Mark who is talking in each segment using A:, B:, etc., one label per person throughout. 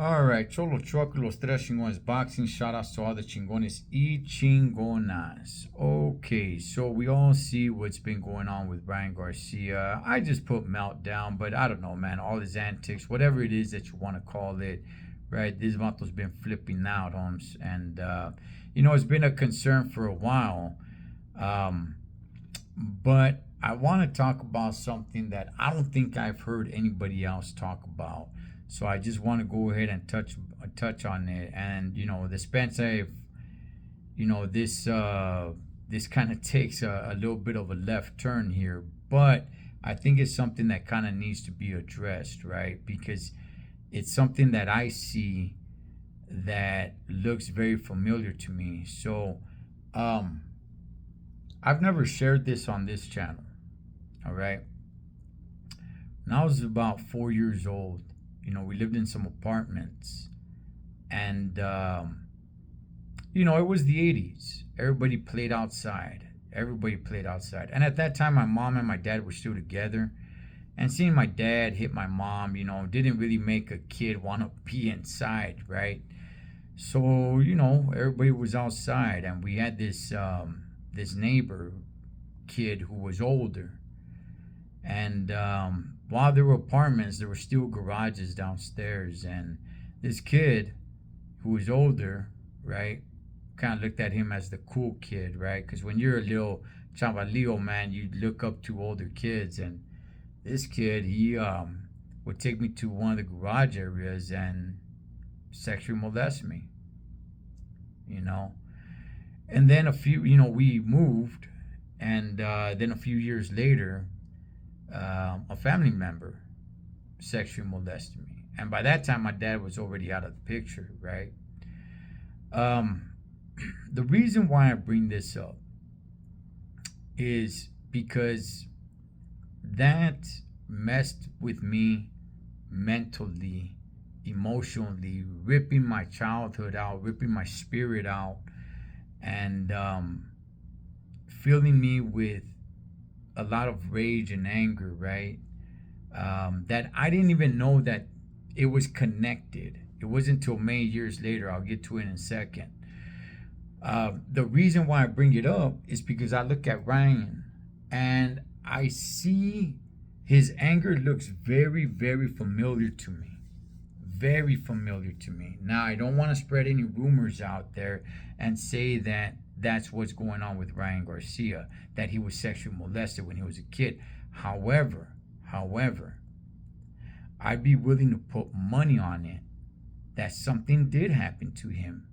A: All right, Cholo Chuck, los tres chingones boxing. Shout outs to all the chingones y chingonas. Okay, so we all see what's been going on with Ryan Garcia. I just put meltdown, but I don't know, man. All his antics, whatever it is that you want to call it, right? This vato's been flipping out, Holmes. And, it's been a concern for a while. Um, but I want to talk about something that I don't think I've heard anybody else talk about. So I just want to go ahead and touch on it. And the Spencer, this kind of takes a little bit of a left turn here, but I think it's something that kind of needs to be addressed, right? Because it's something that I see that looks very familiar to me. So um, I've never shared this on this channel. All right. When I was about 4 years old, we lived in some apartments, and it was the 80s. Everybody played outside. Everybody played outside. And at that time, my mom and my dad were still together. And seeing my dad hit my mom, didn't really make a kid want to be inside, right? So, everybody was outside, and we had this neighbor kid who was older. And while there were apartments, there were still garages downstairs. And this kid, who was older, right, kind of looked at him as the cool kid, right? Because when you're a little chavalillo, man, you look up to older kids. And this kid, he would take me to one of the garage areas and sexually molest me, you know. And then we moved. And then a few years later, a family member sexually molested me. And by that time, my dad was already out of the picture, right? Um, the reason why I bring this up is because that messed with me mentally, emotionally, ripping my childhood out, ripping my spirit out, and filling me with a lot of rage and anger, right? That I didn't even know that it was connected. It wasn't until many years later. I'll get to it in a second. The reason why I bring it up is because I look at Ryan and I see his anger looks very, very familiar to me. Very familiar to me. Now, I don't want to spread any rumors out there and say that that's what's going on with Ryan Garcia, that he was sexually molested when he was a kid. However, I'd be willing to put money on it that something did happen to him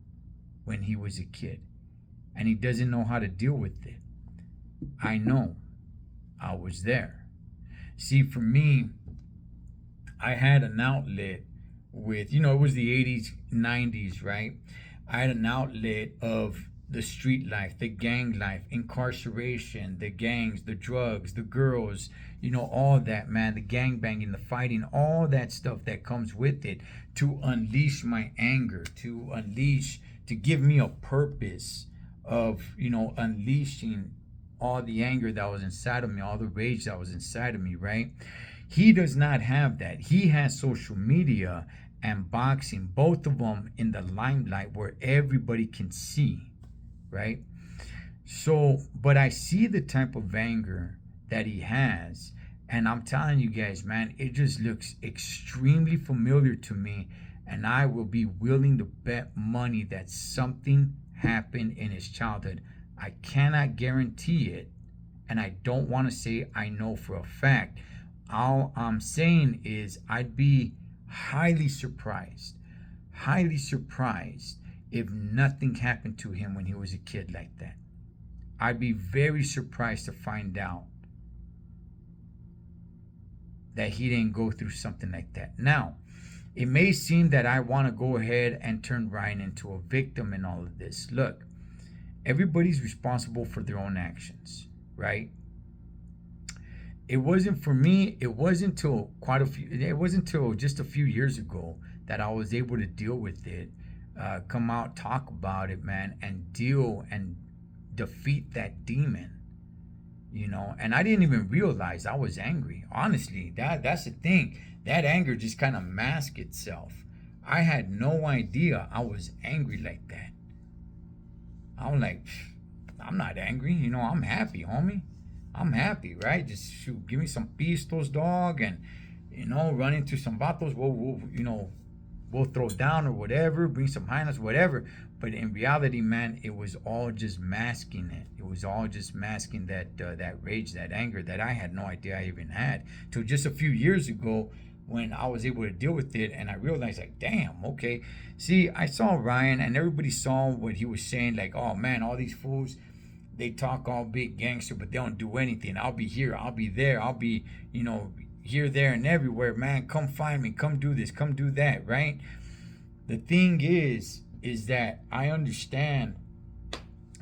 A: when he was a kid, and he doesn't know how to deal with it. I know. I was there. See, for me, I had an outlet with, it was the 80s, 90s, right? I had an outlet of the street life, the gang life, incarceration, the gangs, the drugs, the girls, all that, man, the gang banging, the fighting, all that stuff that comes with it, to unleash my anger, to give me a purpose of, unleashing all the anger that was inside of me, all the rage that was inside of me, right? He does not have that. He has social media and boxing, both of them in the limelight where everybody can see, right? So, but I see the type of anger that he has, and I'm telling you guys, man, it just looks extremely familiar to me, and I will be willing to bet money that something happened in his childhood. I cannot guarantee it, and I don't want to say I know for a fact. All I'm saying is I'd be highly surprised if nothing happened to him when he was a kid like that. I'd be very surprised to find out that he didn't go through something like that. Now, it may seem that I want to go ahead and turn Ryan into a victim in all of this. Look, everybody's responsible for their own actions, right? It wasn't for me, it wasn't until just a few years ago that I was able to deal with it, come out, talk about it, man, and deal and defeat that demon, and I didn't even realize I was angry. Honestly, that's the thing. That anger just kind of masked itself. I had no idea I was angry like that. I was like, I'm not angry. I'm happy, homie. I'm happy, right? Just shoot, give me some pistos, dog, and run into some vatos. We'll throw down or whatever, bring some highness, whatever. But in reality, man, it was all just masking it. It was all just masking that rage, that anger that I had no idea I even had. Till just a few years ago, when I was able to deal with it, and I realized, like, damn, okay. See, I saw Ryan, and everybody saw what he was saying, like, oh man, all these fools, they talk all big gangster, but they don't do anything. I'll be here, I'll be there, I'll be, here, there, and everywhere, man. Come find me, come do this, come do that, right? The thing is that I understand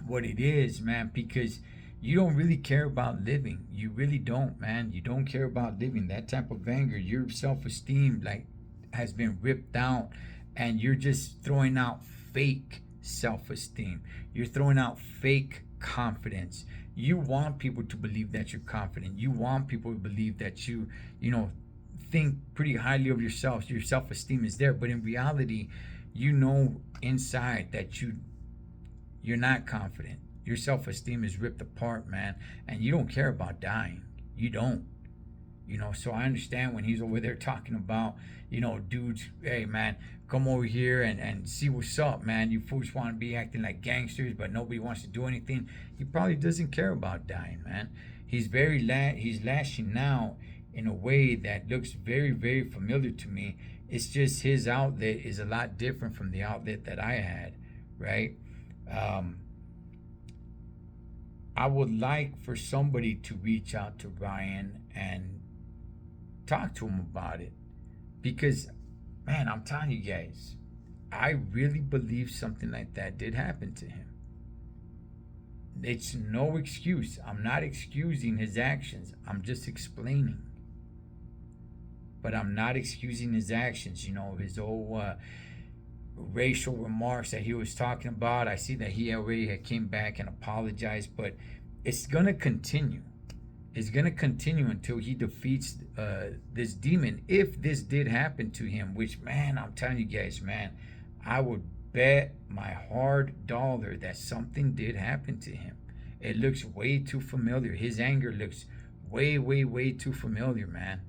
A: what it is, man, because you don't really care about living. You really don't, man. You don't care about living. That type of anger, your self-esteem, like, has been ripped out, and you're just throwing out fake self-esteem. You're throwing out fake confidence. You want people to believe that you're confident. You want people to believe that think pretty highly of yourself. Your self-esteem is there, but in reality, inside that you're not confident. Your self-esteem is ripped apart, man, and you don't care about dying. You don't. So I understand when he's over there talking about, dudes, hey, man, come over here and see what's up, man. You fools want to be acting like gangsters, but nobody wants to do anything. He probably doesn't care about dying, man. He's he's lashing out in a way that looks very, very familiar to me. It's just his outlet is a lot different from the outlet that I had, right? I would like for somebody to reach out to Ryan and talk to him about it, because, man, I'm telling you guys, I really believe something like that did happen to him. It's no excuse. I'm not excusing his actions. I'm just explaining. But I'm not excusing his actions. His old racial remarks that he was talking about. I see that he already had came back and apologized, but it's gonna continue. It's gonna continue until he defeats this demon. If this did happen to him, which, man, I'm telling you guys, man, I would bet my hard dollar that something did happen to him. It looks way too familiar. His anger looks way, way, way too familiar, man.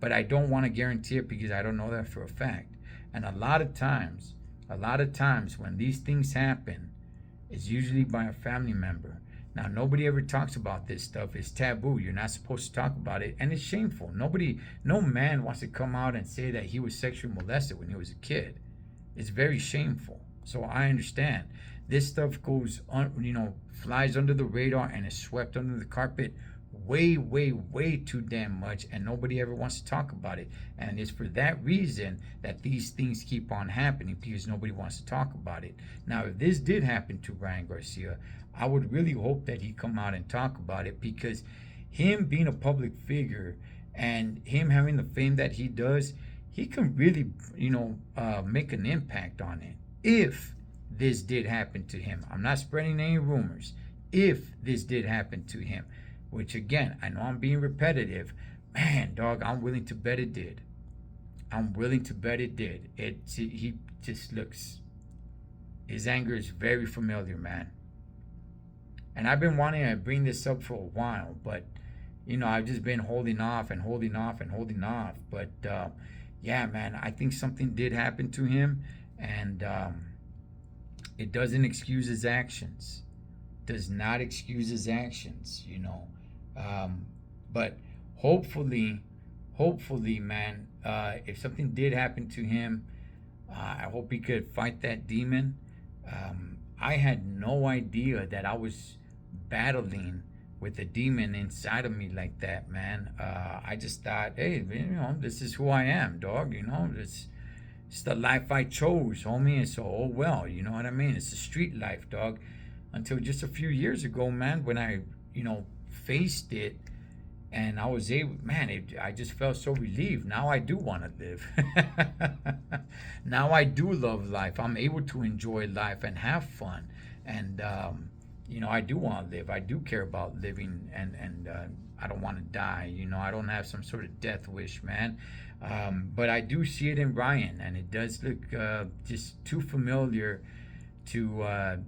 A: But I don't want to guarantee it because I don't know that for a fact. And a lot of times when these things happen, it's usually by a family member. Now, nobody ever talks about this stuff. It's taboo. You're not supposed to talk about it. And it's shameful. No man wants to come out and say that he was sexually molested when he was a kid. It's very shameful. So I understand. This stuff goes on, flies under the radar and is swept under the carpet way, way, way too damn much, and nobody ever wants to talk about it. And it's for that reason that these things keep on happening, because nobody wants to talk about it. Now, if this did happen to Ryan Garcia, I would really hope that he come out and talk about it, because him being a public figure and him having the fame that he does, he can really, make an impact on it. If this did happen to him, I'm not spreading any rumors. If this did happen to him, which, again, I know I'm being repetitive, man, dog, I'm willing to bet it did. I'm willing to bet it did. He just looks, his anger is very familiar, man. And I've been wanting to bring this up for a while, but I've just been holding off. But yeah, man, I think something did happen to him, and it doesn't excuse his actions. Does not excuse his actions, but hopefully, man, if something did happen to him, I hope he could fight that demon. I had no idea that I was battling with a demon inside of me like that, man. I just thought, hey, this is who I am, dog. It's the life I chose, homie. And so, oh well, you know what I mean? It's the street life, dog. Until just a few years ago, man, when I, faced it, and I was able, man, I just felt so relieved. Now I do want to live. Now I do love life. I'm able to enjoy life and have fun. And, I do want to live. I do care about living and I don't want to die. I don't have some sort of death wish, man. But I do see it in Ryan, and it does look just too familiar to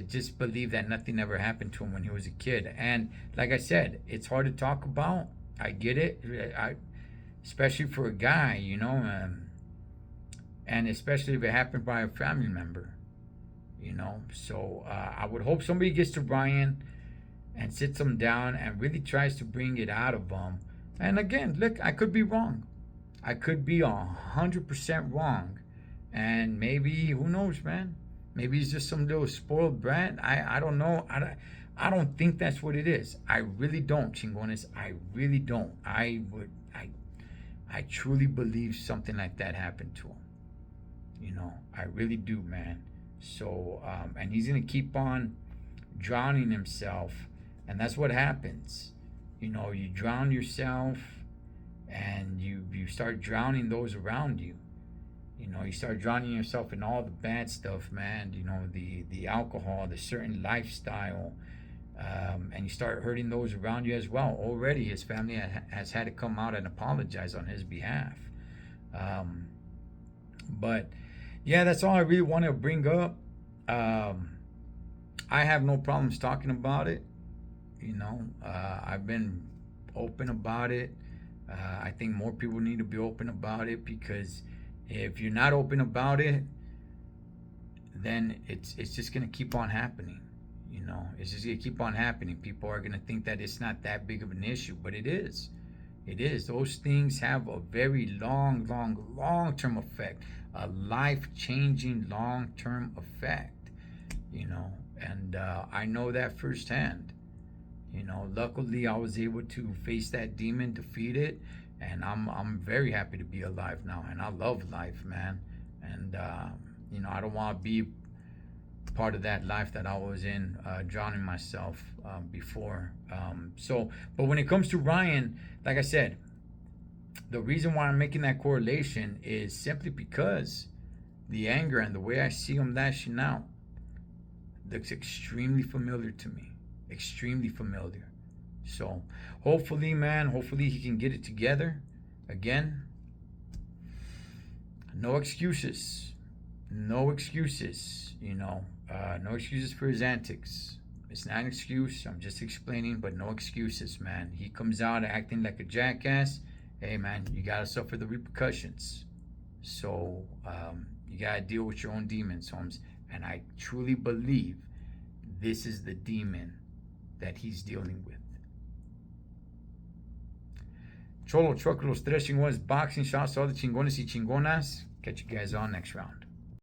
A: just believe that nothing ever happened to him when he was a kid. And like I said, it's hard to talk about. I get it, especially for a guy, and especially if it happened by a family member. So I would hope somebody gets to Ryan and sits him down and really tries to bring it out of him. And again, look, I could be wrong. I could be 100% wrong. And maybe, who knows, man? Maybe he's just some little spoiled brat. I don't know. I don't think that's what it is. I really don't, Chingones. I really don't. I truly believe something like that happened to him. I really do, man. So, and he's going to keep on drowning himself. And that's what happens. You drown yourself and you start drowning those around you. You start drowning yourself in all the bad stuff, man. The alcohol, the certain lifestyle. And you start hurting those around you as well. Already his family has had to come out and apologize on his behalf. But yeah, that's all I really want to bring up. I have no problems talking about it. I've been open about it. I think more people need to be open about it, because if you're not open about it, then it's just gonna keep on happening. It's just gonna keep on happening. People are gonna think that it's not that big of an issue, but it is. It is. Those things have a very long-term effect, a life-changing long-term effect. And I know that firsthand. Luckily I was able to face that demon, defeat it, and I'm very happy to be alive now, and I love life, man. And I don't want to be part of that life that I was in, drowning myself before. But when it comes to Ryan, like I said, the reason why I'm making that correlation is simply because the anger and the way I see him lashing out looks extremely familiar to me. Extremely familiar. So hopefully, man, hopefully he can get it together. Again, no excuses. No excuses, no excuses for his antics. It's not an excuse. I'm just explaining, but no excuses, man. He comes out acting like a jackass. Hey, man, you got to suffer the repercussions. So you got to deal with your own demons, Holmes. And I truly believe this is the demon that he's dealing with. Cholo, Trucker, Los Tres Chingones, Boxing Shots, all the chingones y chingonas. Catch you guys on next round.